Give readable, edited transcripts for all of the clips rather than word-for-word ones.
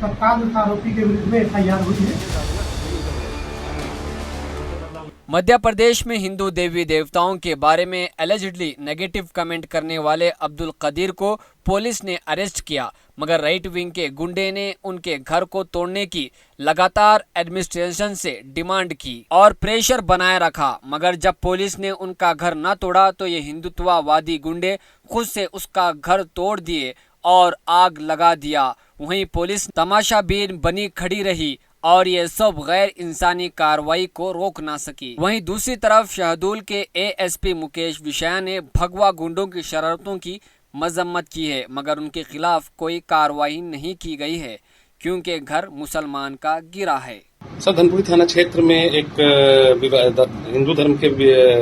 तत्काल उस आरोपी के विरुद्ध में FIR हुई है। मध्य प्रदेश में हिंदू देवी देवताओं के बारे में एलिजिडली नेगेटिव कमेंट करने वाले अब्दुल कदीर को पुलिस ने अरेस्ट किया, मगर राइट विंग के गुंडे ने उनके घर को तोड़ने की लगातार एडमिनिस्ट्रेशन से डिमांड की और प्रेशर बनाए रखा। मगर जब पुलिस ने उनका घर न तोड़ा तो ये हिंदुत्ववादी गुंडे खुद से उसका घर तोड़ दिए और आग लगा दिया। वहीं पुलिस तमाशाबीन बनी खड़ी रही और ये सब गैर इंसानी कार्रवाई को रोक ना सकी। वहीं दूसरी तरफ शहडोल के ASP मुकेश विषया ने भगवा गुंडों की शरारतों की मजम्मत की है, मगर उनके खिलाफ कोई कार्रवाई नहीं की गई है क्योंकि घर मुसलमान का गिरा है। सर, धनपुरी थाना क्षेत्र में एक हिंदू धर्म के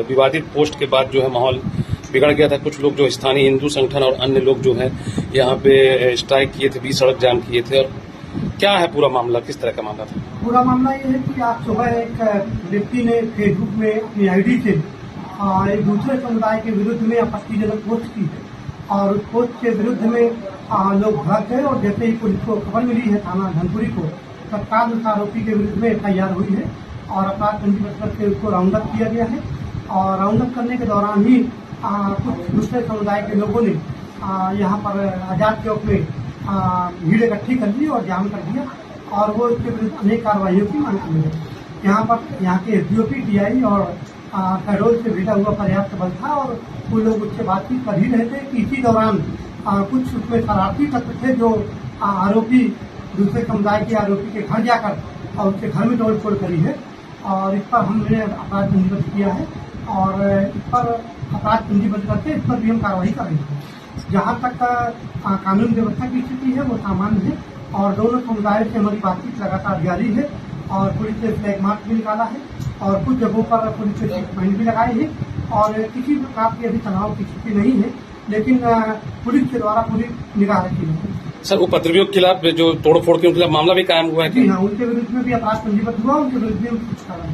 विवादित पोस्ट के बाद जो है माहौल बिगड़ गया था। कुछ लोग जो स्थानीय हिंदू संगठन और अन्य लोग जो है यहाँ पे स्ट्राइक किए थे, 20 सड़क जाम किए थे। और क्या है पूरा मामला, किस तरह का मामला था? पूरा मामला ये है कि आज सुबह एक व्यक्ति ने फेसबुक में अपनी ID से एक दूसरे समुदाय के विरुद्ध में आपत्तिजनक पोस्ट की है और उस पोस्ट के विरुद्ध में लोग भड़क गए और जैसे ही पुलिस को खबर मिली है थाना धनपुरी को, तत्काल उस आरोपी के विरुद्ध में FIR हुई है और अपराध पंजीबद्ध करके उसको राउंड अप किया गया है। और राउंड अप करने के दौरान ही कुछ दूसरे समुदाय के लोगों ने यहाँ पर आजाद चौक में भीड़ इकट्ठी कर ली और जाम कर दिया और वो इसके विरुद्ध अनेक कार्रवाइयों की मांग की है। यहाँ के SDOP DI और शहडोल से भेजा हुआ पर्याप्त बल था और वो लोग उससे बातचीत कर ही रहे थे कि इसी दौरान कुछ उसमें शरारती तत्व थे जो आरोपी दूसरे समुदाय के आरोपी के घर जाकर और उसके घर में तोड़ फोड़ करी है और इस पर हमने अपराध पंजीबद्ध किया है और इस पर अपराध पंजीबद्ध करके इस पर भी हम कार्रवाई करेंगे। जहाँ तक कानून व्यवस्था की स्थिति है वो सामान्य है और दोनों समुदायों से हमारी बातचीत लगातार जारी है और पुलिस ने फ्लैग मार्च भी निकाला है और कुछ जगहों पर पुलिस ने चेक पॉइंट भी लगाए हैं और किसी प्रकार की अभी तनाव की स्थिति नहीं है, लेकिन पुलिस के द्वारा पूरी निगाह रखी है। सर, उपद्रवियों के खिलाफ जो तोड़फोड़ के खिलाफ मामला भी कायम हुआ है? जी हाँ, उनके विरुद्ध में भी अपराध पंजीबद्ध हुआ, उनके विरुद्ध में कुछ कार्रवाई